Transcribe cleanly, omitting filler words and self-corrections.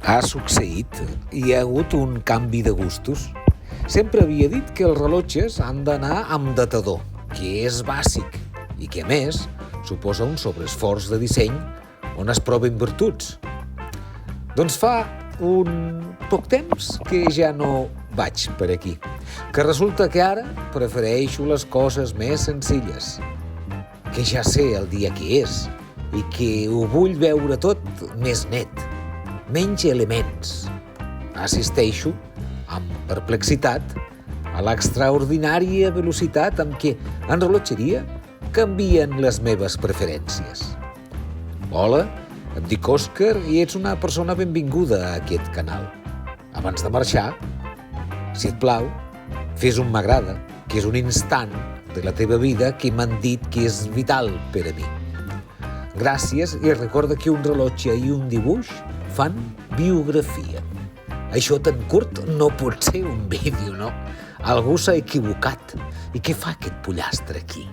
Ha succeït. Hi ha hagut un canvi de gustos. Sempre havia dit que els rellotges han d'anar amb datador, que és bàsic i que, a més, suposa un sobreesforç de disseny on es proven virtuts. Doncs fa un poc temps que ja no vaig per aquí, que resulta que ara prefereixo les coses més senzilles, que ja sé el dia que és i que ho vull veure tot més net, menys elements. Assisteixo amb perplexitat a l'extraordinària velocitat amb què en rellotgeria canvien les meves preferències. Hola, em dic Òscar i ets una persona benvinguda a aquest canal. Abans de marxar, si et plau, fes un m'agrada, que és un instant de la teva vida que m'han dit que és vital per a mi. Gràcies i recorda que un rellotge i un dibuix fan biografia. Això tan curt no pot ser un vídeo, no? Algú s'ha equivocat. I què fa aquest pollastre aquí?